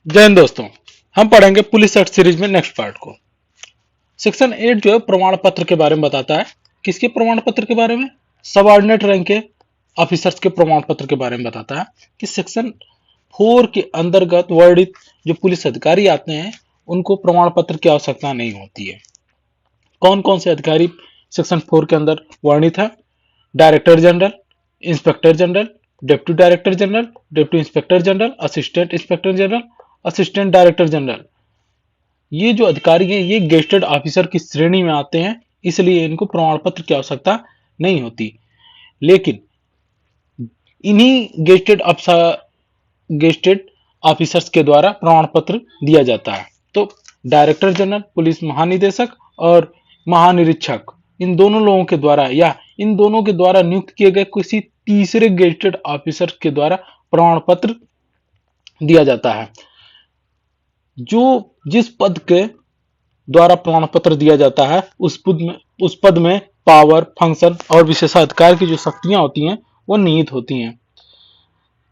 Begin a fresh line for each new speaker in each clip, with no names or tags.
जय हिंद दोस्तों। हम पढ़ेंगे पुलिस एक्ट सीरीज में नेक्स्ट पार्ट को। सेक्शन 8 जो है प्रमाण पत्र के बारे में बताता है। किसके प्रमाण पत्र के बारे में? सबऑर्डिनेट रैंक के ऑफिसर्स के प्रमाण पत्र के बारे में बताता है कि सेक्शन 4 के अंतर्गत वर्णित जो पुलिस अधिकारी आते हैं उनको प्रमाण पत्र की आवश्यकता नहीं होती है। कौन कौन से अधिकारी सेक्शन 4 के अंदर वर्णित है? Director general, inspector general, deputy director general, deputy inspector general, assistant inspector general, assistant director general. ये जो अधिकारी हैं ये गेस्टेड ऑफिसर की श्रेणी में आते हैं, इसलिए इनको प्रमाण पत्र की आवश्यकता नहीं होती। लेकिन इन्हीं गेस्टेड ऑफिसर्स के द्वारा प्रमाण पत्र दिया जाता है। तो डायरेक्टर जनरल, पुलिस महानिदेशक और महानिरीक्षक, इन दोनों लोगों के द्वारा या इन दोनों के द्वारा नियुक्त किए गए किसी तीसरे गेस्टेड ऑफिसर के द्वारा प्रमाण पत्र दिया जाता है। जो जिस पद के द्वारा प्रमाण पत्र दिया जाता है उस पद में पावर, फंक्शन और विशेषाधिकार की जो शक्तियां होती हैं वो निहित होती हैं।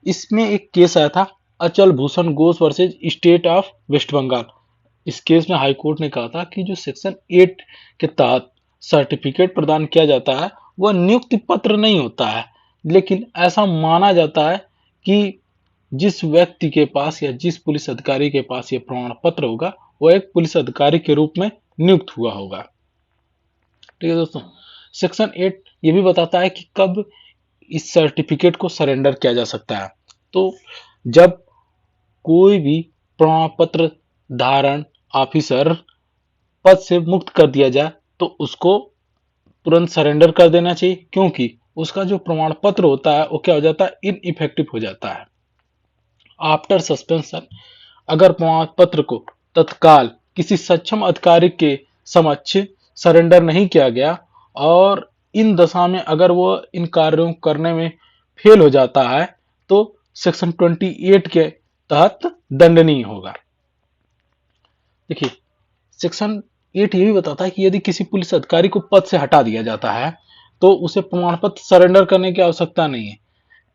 इसमें एक केस आया था, Achal Bhushan Ghosh versus state of West Bengal. इस केस में हाई कोर्ट ने कहा था कि जो सेक्शन 8 के तहत सर्टिफिकेट प्रदान किया जाता है वह नियुक्ति पत्र नहीं होता है, लेकिन ऐसा माना जाता है कि जिस व्यक्ति के पास या जिस पुलिस अधिकारी के पास यह प्रमाण पत्र होगा वह एक पुलिस अधिकारी के रूप में नियुक्त हुआ होगा। ठीक है दोस्तों, सेक्शन 8 ये भी बताता है कि कब इस सर्टिफिकेट को सरेंडर किया जा सकता है। तो जब कोई भी प्रमाण पत्र धारण ऑफिसर पद से मुक्त कर दिया जाए तो उसको तुरंत सरेंडर कर देना चाहिए, क्योंकि उसका जो प्रमाण पत्र होता है वो क्या हो जाता है, इनइफेक्टिव हो जाता है। आफ्टर सस्पेंशन अगर प्रमाण पत्र को तत्काल किसी सक्षम अधिकारी के समक्ष सरेंडर नहीं किया गया और इन दशा में अगर वो इन कार्यों करने में फेल हो जाता है तो सेक्शन 28 के तहत दंडनीय होगा। देखिए, सेक्शन 8 ये भी बताता है कि यदि किसी पुलिस अधिकारी को पद से हटा दिया जाता है तो उसे प्रमाण पत्र सरेंडर करने की आवश्यकता नहीं है।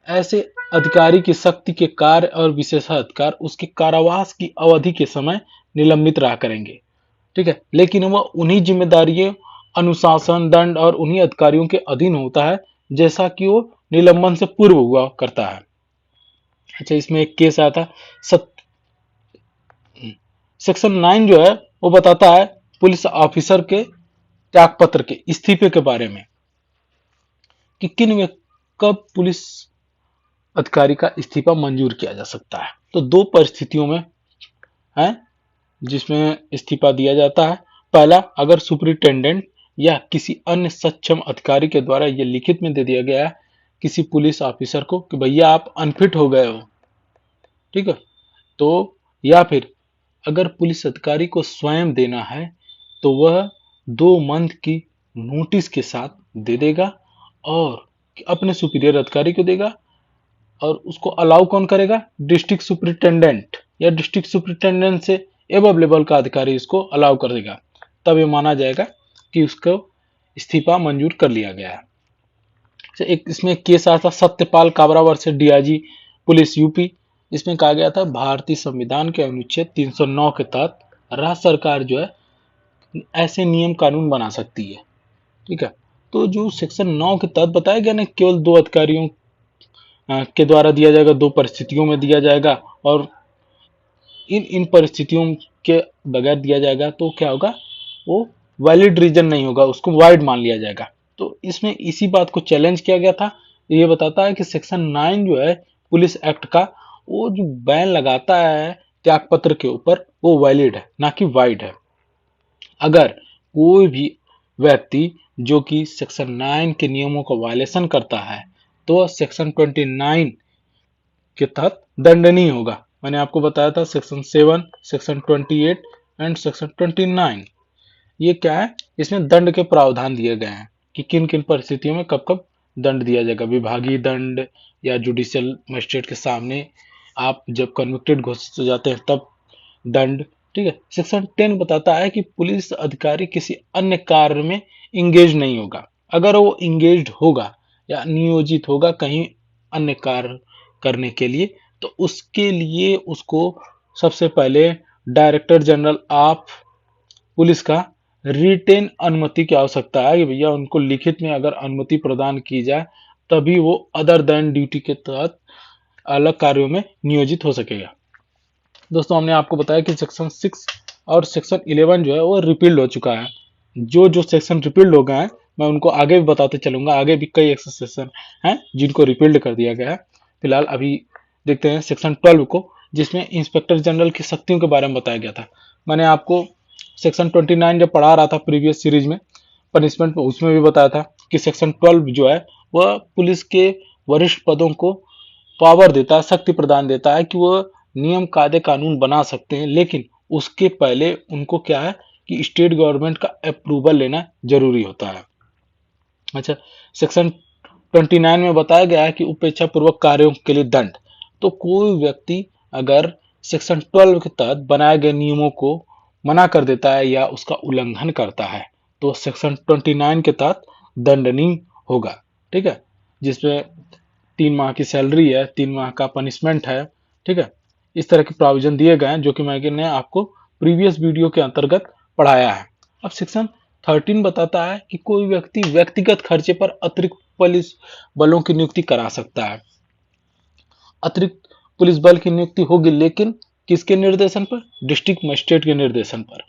ऐसे अधिकारी की शक्ति के कार्य और विशेषाधिकार उसके कारावास की अवधि के समय निलंबित रहा करेंगे। ठीक है, लेकिन वह उन्हीं जिम्मेदारियों, अनुशासन, दंड और उन्हीं अधिकारियों के अधीन होता है जैसा कि वो निलंबन से पूर्व हुआ करता है। अच्छा, इसमें एक केस आया था सेक्शन 9 जो है वो बताता है पुलिस ऑफिसर के त्यागपत्र के इस्तीफे के बारे में कि किन में कब पुलिस अधिकारी का इस्तीफा मंजूर किया जा सकता है। तो दो परिस्थितियों में है जिसमें इस्तीफा दिया जाता है। पहला, अगर सुपरिटेंडेंट या किसी अन्य सक्षम अधिकारी के द्वारा यह लिखित में दे दिया गया है किसी पुलिस ऑफिसर को कि भैया आप अनफिट हो गए हो। ठीक है, तो या फिर अगर पुलिस अधिकारी को स्वयं देना है तो वह 2 मंथ की नोटिस के साथ दे देगा और अपने सुपीरियर अधिकारी को देगा। और उसको अलाउ कौन करेगा? डिस्ट्रिक्ट सुपरिटेंडेंट या डिस्ट्रिक्ट सुपरिटेंडेंट से एबव लेवल का अधिकारी इसको अलाउ कर देगा। तब ये माना जाएगा कि उसको इस्तीफा मंजूर कर लिया गया है। एक इसमें केस आया था Satyapal Kabra versus DIG police UP. इसमें कहा गया था भारतीय संविधान के अनुच्छेद 309 के तहत राज्य सरकार जो है ऐसे नियम कानून बना सकती है। ठीक है, तो जो सेक्शन 9 के तहत बताया गया ना, केवल 2 अधिकारियों के द्वारा दिया जाएगा, 2 परिस्थितियों में दिया जाएगा और इन परिस्थितियों के बगैर दिया जाएगा तो क्या होगा, वो वैलिड रीजन नहीं होगा, उसको वाइड मान लिया जाएगा। तो इसमें इसी बात को चैलेंज किया गया था। ये बताता है कि सेक्शन 9 जो है पुलिस एक्ट का, वो जो बैन लगाता है त्यागपत्र के ऊपर वो वैलिड है ना कि वाइड है। अगर कोई भी व्यक्ति जो कि सेक्शन 9 के नियमों का वायलेशन करता है तो सेक्शन 29 के तहत दंडनीय होगा। मैंने आपको बताया था सेक्शन 7, सेक्शन 28 एंड सेक्शन 29। ये क्या है, इसमें दंड के प्रावधान दिए गए हैं कि किन किन परिस्थितियों में कब कब दंड दिया जाएगा। विभागीय दंड या जुडिशियल मजिस्ट्रेट के सामने आप जब कन्विक्टेड घोषित हो जाते हैं तब दंड। ठीक है, सेक्शन 10 बताता है कि पुलिस अधिकारी किसी अन्य कार्य में इंगेज नहीं होगा। अगर वो इंगेज होगा या नियोजित होगा कहीं अन्य कार्य करने के लिए तो उसके लिए उसको सबसे पहले डायरेक्टर जनरल ऑफ पुलिस का रिटेन अनुमति की आवश्यकता है कि भैया उनको लिखित में अगर अनुमति प्रदान की जाए तभी वो अदर देन ड्यूटी के तहत अलग कार्यों में नियोजित हो सकेगा। दोस्तों हमने आपको बताया कि सेक्शन 6 और सेक्शन 11 जो है वो रिपील्ड हो चुका है। जो जो सेक्शन रिपील्ड हो गए हैं मैं उनको आगे भी बताते चलूंगा। आगे भी कई ऐसे सेक्शन हैं जिनको रिपील्ड कर दिया गया है। फिलहाल अभी देखते हैं सेक्शन 12 को, जिसमें इंस्पेक्टर जनरल की शक्तियों के बारे में बताया गया था। मैंने आपको सेक्शन 29 जब पढ़ा रहा था प्रीवियस सीरीज में पनिशमेंट में, उसमें भी बताया था कि सेक्शन 12 जो है वह पुलिस के वरिष्ठ पदों को पावर देता है, शक्ति प्रदान देता है कि वह नियम कायदे कानून बना सकते हैं, लेकिन उसके पहले उनको क्या है कि स्टेट गवर्नमेंट का अप्रूवल लेना जरूरी होता है। अच्छा, सेक्शन 29 में बताया गया है कि उपेक्षा पूर्वक कार्यों के लिए दंड। तो कोई व्यक्ति अगर सेक्शन 12 के तहत बनाए गए नियमों को मना कर देता है या उसका उल्लंघन करता है तो सेक्शन 29 के तहत दंडनीय होगा। ठीक है, जिसमें 3 माह की सैलरी है, 3 माह का पनिशमेंट है। ठीक है, इस तरह के प्रोविजन दिए गए हैं जो कि मैंने आपको प्रीवियस वीडियो के अंतर्गत पढ़ाया है। अब सेक्शन 13 बताता है कि कोई व्यक्ति व्यक्तिगत खर्चे पर अतिरिक्त पुलिस बलों की नियुक्ति करा सकता है। अतिरिक्त पुलिस बल की नियुक्ति होगी, लेकिन किसके निर्देशन पर? डिस्ट्रिक्ट मजिस्ट्रेट के निर्देशन पर।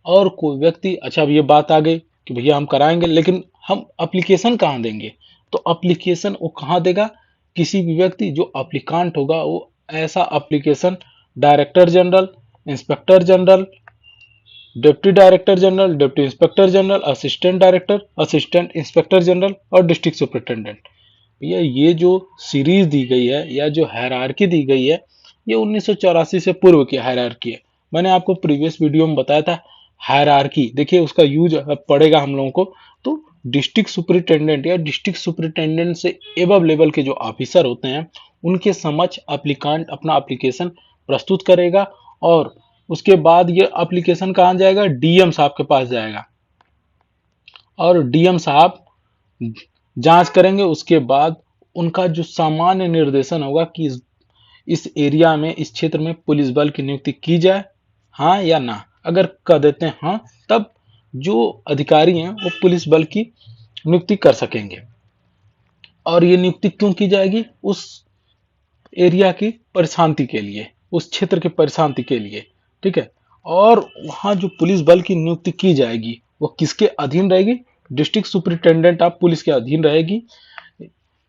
और कोई व्यक्ति, अच्छा अब ये बात आ गई कि भैया हम कराएंगे लेकिन हम एप्लीकेशन कहाँ देंगे? तो एप्लीकेशन वो कहाँ देगा? किसी भी व्यक्ति जो अप्लीकांट होगा वो ऐसा application director general, inspector general, deputy director general, deputy inspector general, assistant director, assistant inspector general और डिस्ट्रिक्ट सुपरिटेंडेंट। भैया ये जो सीरीज दी गई है या जो हायरार्की दी गई है ये 1984 से पूर्व की हायरार्की है। मैंने आपको प्रीवियस वीडियो में बताया था हायरार्की, देखिए उसका यूज पड़ेगा हम लोगों को। तो डिस्ट्रिक्ट सुपरिटेंडेंट या डिस्ट्रिक्ट सुपरिटेंडेंट से एबव लेवल के जो ऑफिसर होते हैं उनके समक्ष एप्लीकांट अपना एप्लीकेशन प्रस्तुत करेगा और उसके बाद ये एप्लीकेशन कहाँ जाएगा? डीएम साहब के पास जाएगा और डीएम साहब जांच करेंगे। उसके बाद उनका जो सामान्य निर्देशन होगा कि इस एरिया में, इस क्षेत्र में पुलिस बल की नियुक्ति की जाए, हाँ या ना। अगर कह देते हैं हाँ, तब जो अधिकारी हैं वो पुलिस बल की नियुक्ति कर सकेंगे। और ये नियुक्ति क्यों की जाएगी? उस एरिया की परिशांति के लिए, उस क्षेत्र की परिशांति के लिए। ठीक है, और वहां जो पुलिस बल की नियुक्ति की जाएगी वो किसके अधीन रहेगी? डिस्ट्रिक्ट सुपरिटेंडेंट ऑफ पुलिस के अधीन रहेगी।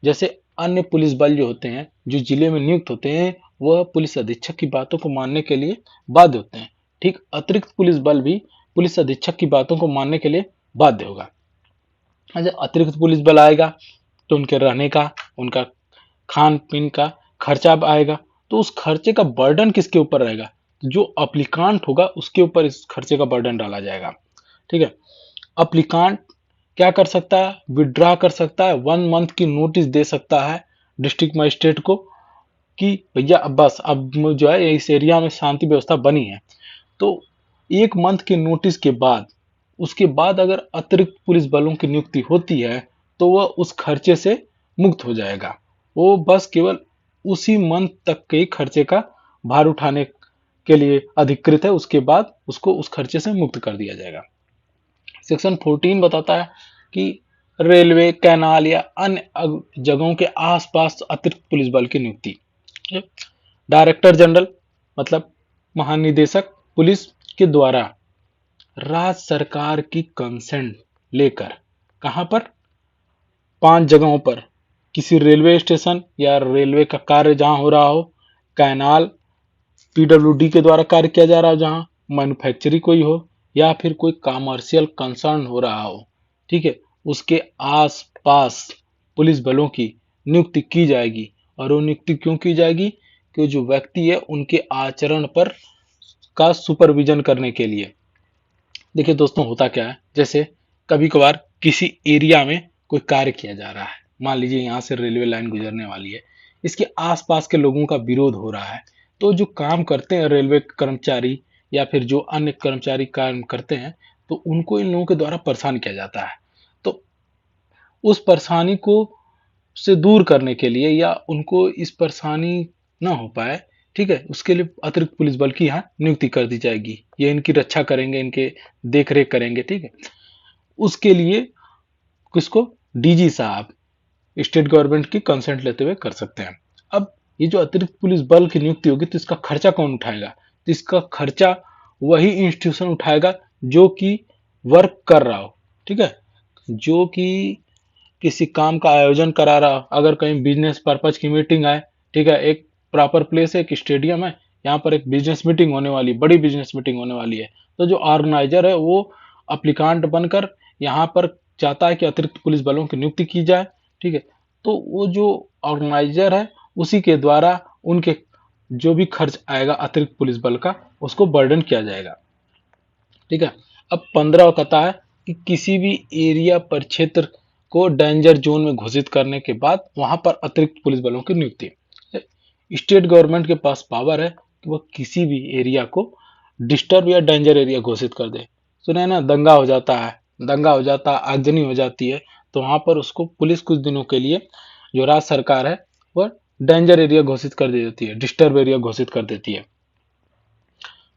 जैसे अन्य पुलिस बल जो होते हैं जो जिले में नियुक्त होते हैं वह पुलिस अधीक्षक की बातों को मानने के लिए बाध्य होते हैं। ठीक अतिरिक्त पुलिस बल भी पुलिस अधीक्षक की बातों को मानने के लिए बाध्य होगा। अच्छा, अतिरिक्त पुलिस बल आएगा तो उनके रहने का, उनका खान पीन का खर्चा आएगा। तो उस खर्चे का बर्डन किसके ऊपर रहेगा? जो अप्लीकांट होगा उसके ऊपर इस खर्चे का बर्डन डाला जाएगा। ठीक है, अप्लीकांट क्या कर सकता है? विड्रॉ कर सकता है, 1 मंथ की नोटिस दे सकता है डिस्ट्रिक्ट मजिस्ट्रेट को कि भैया अब बस, अब जो है इस एरिया में शांति व्यवस्था बनी है। तो 1 मंथ के नोटिस के बाद, उसके बाद अगर अतिरिक्त पुलिस बलों की नियुक्ति होती है तो वह उस खर्चे से मुक्त हो जाएगा। वो बस केवल उसी मंथ तक के खर्चे का भार उठाने के लिए अधिकृत है, उसके बाद उसको उस खर्चे से मुक्त कर दिया जाएगा। सेक्शन 14 बताता है कि रेलवे, कैनाल या अन्य जगहों के आसपास अतिरिक्त पुलिस बल की नियुक्ति। डायरेक्टर जनरल मतलब महानिदेशक पुलिस के द्वारा राज्य सरकार की कंसेंट लेकर कहां पर? 5 जगहों पर, किसी रेलवे स्टेशन या रेलवे का कार्य जहां हो रहा हो, कैनाल पीडब्ल्यूडी के द्वारा कार्य किया जा रहा हो, जहां मैन्युफैक्चरिंग कोई हो, या फिर कोई कमर्शियल कंसर्न हो रहा हो। ठीक है, उसके आसपास पुलिस बलों की नियुक्ति की जाएगी। और वो नियुक्ति क्यों की जाएगी? कि जो व्यक्ति है उनके आचरण पर का सुपरविजन करने के लिए। देखिए दोस्तों होता क्या है, जैसे कभी कभार किसी एरिया में कोई कार्य किया जा रहा है, मान लीजिए यहाँ से रेलवे लाइन गुजरने वाली है, इसके आसपास के लोगों का विरोध हो रहा है। तो जो काम करते हैं रेलवे कर्मचारी या फिर जो अन्य कर्मचारी काम करते हैं तो उनको इन लोगों के द्वारा परेशान किया जाता है। तो उस परेशानी को से दूर करने के लिए या उनको इस परेशानी ना हो पाए ठीक है, उसके लिए अतिरिक्त पुलिस बल की यहाँ नियुक्ति कर दी जाएगी। ये इनकी रक्षा करेंगे, इनके देख रेख करेंगे। ठीक है, उसके लिए किसको, डीजी साहब स्टेट गवर्नमेंट की कंसेंट लेते हुए कर सकते हैं। अब ये जो अतिरिक्त पुलिस बल की नियुक्ति होगी तो इसका खर्चा कौन उठाएगा? तो इसका खर्चा वही इंस्टीट्यूशन उठाएगा जो कि वर्क कर रहा हो। ठीक है, जो कि किसी काम का आयोजन करा रहा हो। अगर कहीं बिजनेस पर्पज की मीटिंग है, ठीक है, एक प्रॉपर प्लेस है, एक स्टेडियम है, यहाँ पर एक बिजनेस मीटिंग होने वाली, बड़ी बिजनेस मीटिंग होने वाली है, तो जो ऑर्गेनाइजर है वो अप्लीकांट बनकर यहाँ पर चाहता है कि अतिरिक्त पुलिस बलों की नियुक्ति की जाए। ठीक है, तो वो जो ऑर्गेनाइजर है उसी के द्वारा उनके जो भी खर्च आएगा अतिरिक्त पुलिस बल का, उसको बर्डन किया जाएगा। ठीक है, अब 15 कहता है कि किसी भी एरिया पर क्षेत्र को डेंजर जोन में घोषित करने के बाद वहां पर अतिरिक्त पुलिस बलों की नियुक्ति। स्टेट गवर्नमेंट के पास पावर है कि वह किसी भी एरिया को डिस्टर्ब या डेंजर एरिया घोषित कर दे। सुने ना, दंगा हो जाता है, आगजनी हो जाती है, तो वहां पर उसको पुलिस कुछ दिनों के लिए, जो राज्य सरकार है, वह डेंजर एरिया घोषित कर देती है, डिस्टर्ब एरिया घोषित कर देती है।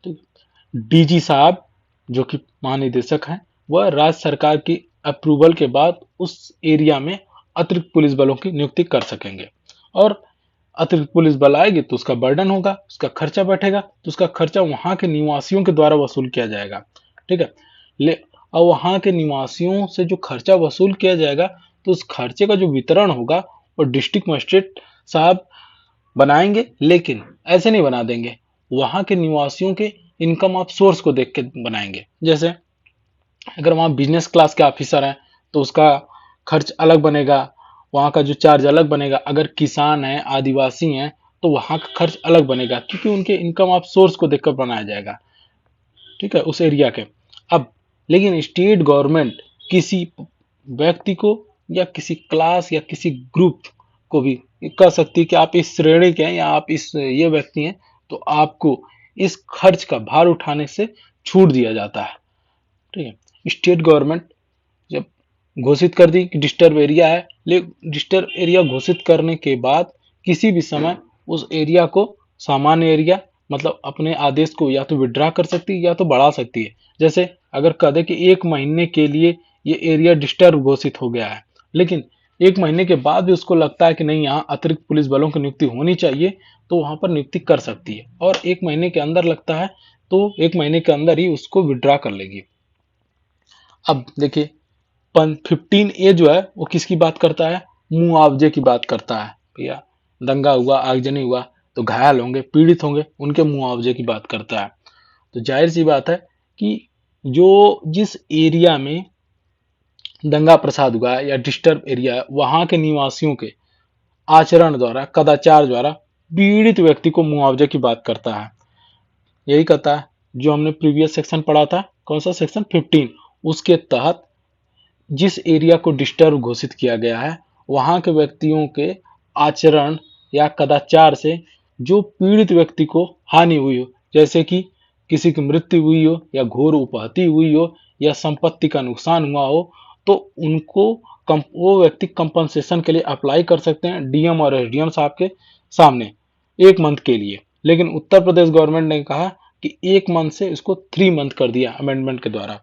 तो डीजी साहब जो कि महानिदेशक हैं, वह राज्य सरकार की अप्रूवल के बाद उस एरिया में अतिरिक्त पुलिस बलों की नियुक्ति कर सकेंगे। और अतिरिक्त पुलिस बल आएगी तो उसका बर्डन होगा, उसका खर्चा बैठेगा, तो उसका खर्चा वहां के निवासियों के द्वारा वसूल किया जाएगा। ठीक है, ले और वहां के निवासियों से जो खर्चा वसूल किया जाएगा, तो उस खर्चे का जो वितरण होगा वो डिस्ट्रिक्ट मजिस्ट्रेट साहब बनाएंगे, लेकिन ऐसे नहीं बना देंगे, वहां के निवासियों के इनकम ऑफ सोर्स को देख के बनाएंगे। जैसे अगर वहाँ बिजनेस क्लास के ऑफिसर हैं तो उसका खर्च अलग बनेगा, वहाँ का जो चार्ज अलग बनेगा। अगर किसान हैं, आदिवासी हैं, तो वहाँ का खर्च अलग बनेगा, क्योंकि उनके इनकम ऑफ सोर्स को देखकर बनाया जाएगा। ठीक है, उस एरिया के। अब लेकिन स्टेट गवर्नमेंट किसी व्यक्ति को या किसी क्लास या किसी ग्रुप को भी कह सकती है कि आप इस श्रेणी के हैं या आप इस ये व्यक्ति हैं, तो आपको इस खर्च का भार उठाने से छूट दिया जाता है। ठीक है, स्टेट गवर्नमेंट जब घोषित कर दी कि डिस्टर्ब एरिया है, लेकिन डिस्टर्ब एरिया घोषित करने के बाद किसी भी समय उस एरिया को सामान्य एरिया, मतलब अपने आदेश को या तो विड्रा कर सकती है या तो बढ़ा सकती है। जैसे अगर कह दे कि 1 महीने के लिए ये एरिया डिस्टर्ब घोषित हो गया है, लेकिन 1 महीने के बाद भी उसको लगता है कि नहीं, यहाँ अतिरिक्त पुलिस बलों की नियुक्ति होनी चाहिए, तो वहां पर नियुक्ति कर सकती है। और 1 महीने के अंदर लगता है तो 1 महीने के अंदर ही उसको विड्रा कर लेगी। अब देखिए 15A जो है वो किसकी बात करता है? मुआवजे की बात करता है। भैया दंगा हुआ, आगजनी हुआ, तो घायल होंगे, पीड़ित होंगे, उनके मुआवजे की बात करता है। तो जाहिर सी बात है कि जो जिस एरिया में दंगा प्रसाद हुआ है या डिस्टर्ब एरिया है, वहां के निवासियों के आचरण द्वारा, कदाचार द्वारा पीड़ित व्यक्ति को मुआवजे की बात करता है। यही कहता है जो हमने प्रीवियस सेक्शन पढ़ा था, कौन सा सेक्शन 15, उसके तहत जिस एरिया को डिस्टर्ब घोषित किया गया है, वहां के व्यक्तियों के आचरण या कदाचार से जो पीड़ित व्यक्ति को हानि हुई हो, जैसे कि किसी की मृत्यु हुई हो या घोर उपहति हुई हो या संपत्ति का नुकसान हुआ हो, तो उनको वो व्यक्ति कंपनसेशन के लिए अप्लाई कर सकते हैं डीएम और एसडीएम साहब के सामने 1 मंथ के लिए। लेकिन उत्तर प्रदेश गवर्नमेंट ने कहा कि 1 मंथ से इसको 3 मंथ कर दिया अमेंडमेंट के द्वारा।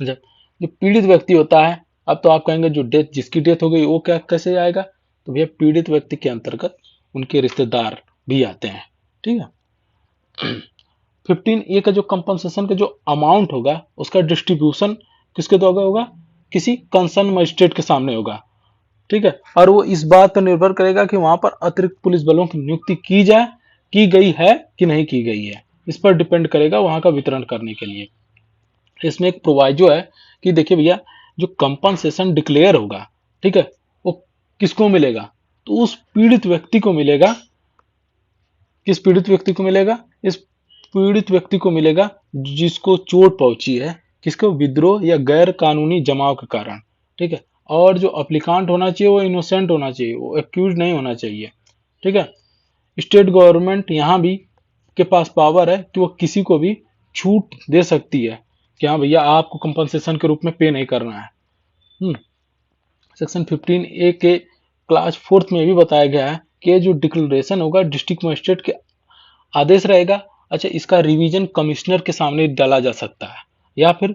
जब जो पीड़ित व्यक्ति होता है, अब तो आप कहेंगे जो डेथ, जिसकी डेथ हो गई वो क्या कैसे आएगा? तो भैया पीड़ित व्यक्ति के अंतर्गत उनके रिश्तेदार भी आते हैं। ठीक है, 15A का जो कंपनसेशन का जो अमाउंट होगा उसका डिस्ट्रीब्यूशन किसके द्वारा होगा? किसी कंसर्न मजिस्ट्रेट के सामने होगा। ठीक है, और वो इस बात पर निर्भर करेगा कि वहां पर अतिरिक्त पुलिस बलों की नियुक्ति की जाए, की गई है कि नहीं की गई है, इस पर डिपेंड करेगा वहां का वितरण करने के लिए। इसमें एक प्रोवाइजो है कि देखिए भैया, जो कंपनसेशन डिक्लेयर होगा, ठीक है, वो किसको मिलेगा? तो उस पीड़ित व्यक्ति को मिलेगा। किस पीड़ित व्यक्ति को मिलेगा? इस पीड़ित व्यक्ति को मिलेगा जिसको चोट पहुंची है, किसको? विद्रोह या गैर कानूनी जमाव के कारण। ठीक है, और जो अप्लीकांट होना चाहिए वो इनोसेंट होना चाहिए, वो एक्यूज नहीं होना चाहिए। ठीक है, स्टेट गवर्नमेंट यहाँ भी के पास पावर है कि वो किसी को भी छूट दे सकती है कि हाँ भैया आपको कंपनसेशन के रूप में पे नहीं करना है। सेक्शन 15A के क्लास 4 में भी बताया गया है कि जो डिक्लेरेशन होगा डिस्ट्रिक्ट मजिस्ट्रेट के आदेश रहेगा, अच्छा इसका रिवीजन कमिश्नर के सामने डाला जा सकता है या फिर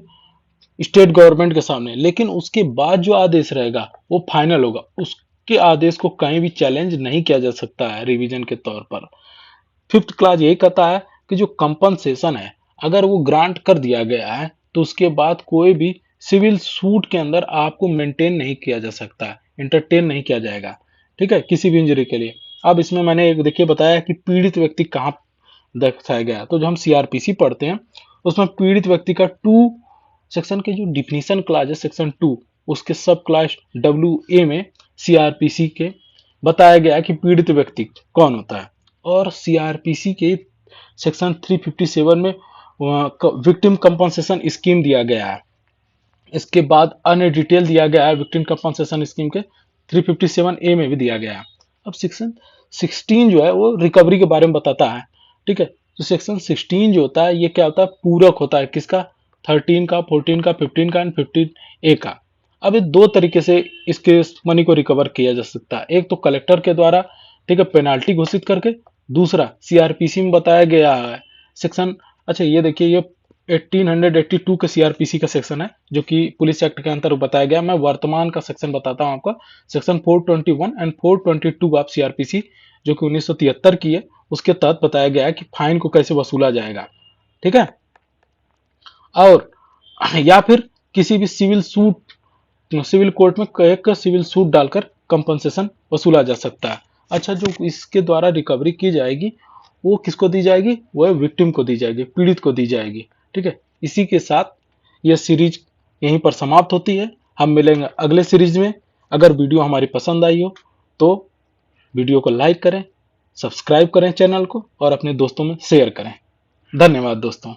स्टेट गवर्नमेंट के सामने, लेकिन उसके बाद जो आदेश रहेगा वो फाइनल होगा। उसके आदेश को कहीं भी चैलेंज नहीं किया जा सकता है रिवीजन के तौर पर। फिफ्थ क्लास यही कहता है कि जो कंपनसेशन है अगर वो ग्रांट कर दिया गया है तो उसके बाद कोई भी सिविल सूट के अंदर आपको मेंटेन नहीं किया जा सकता है, एंटरटेन नहीं किया जाएगा, ठीक है, किसी भी इंजरी के लिए। अब इसमें मैंने एक देखिए बताया कि पीड़ित व्यक्ति कहाँ दर्शाया गया है। तो जो हम सीआरपीसी पढ़ते हैं उसमें पीड़ित व्यक्ति का टू सेक्शन के जो डिफिनीशन क्लास है सेक्शन 2 उसके सब क्लास डब्ल्यू ए में सीआरपीसी के बताया गया है कि पीड़ित व्यक्ति कौन होता है। और सीआरपीसी के सेक्शन 357 में विक्टिम कंपनसेशन स्कीम दिया गया है। इसके बाद अन्य डिटेल दिया गया है विक्टिम कंपनसेशन स्कीम के 357A में भी दिया गया है। अब सेक्शन 16 जो है वो रिकवरी के बारे में बताता है, ठीक है। तो सेक्शन 16 जो होता है ये क्या होता है, पूरक होता है किसका, 13 का, 14 का, 15 का एंड 15A का। अब ये दो तरीके से इसके मनी को रिकवर किया जा सकता है, एक तो कलेक्टर के द्वारा, ठीक है, पेनाल्टी घोषित करके, दूसरा सीआरपीसी में बताया गया है सेक्शन, अच्छा ये देखिए ये 1882 के सीआरपीसी का सेक्शन है जो कि पुलिस एक्ट के अंतर्गत बताया गया। मैं वर्तमान का सेक्शन बताता हूं आपको, सेक्शन 421 एंड 422 ऑफ सीआरपीसी जो कि 1973 की है, उसके तहत बताया गया है कि फाइन को कैसे वसूला जाएगा, ठीक है। और या फिर किसी भी सिविल कोर्ट में एक सिविल सूट डालकर कंपनसेशन वसूला जा सकता है। अच्छा जो इसके द्वारा रिकवरी की जाएगी वो किसको दी जाएगी, वो विक्टिम को दी जाएगी, पीड़ित को दी जाएगी, ठीक है। इसी के साथ यह सीरीज यहीं पर समाप्त होती है। हम मिलेंगे अगले सीरीज में। अगर वीडियो हमारी पसंद आई हो तो वीडियो को लाइक करें, सब्सक्राइब करें चैनल को और अपने दोस्तों में शेयर करें। धन्यवाद दोस्तों।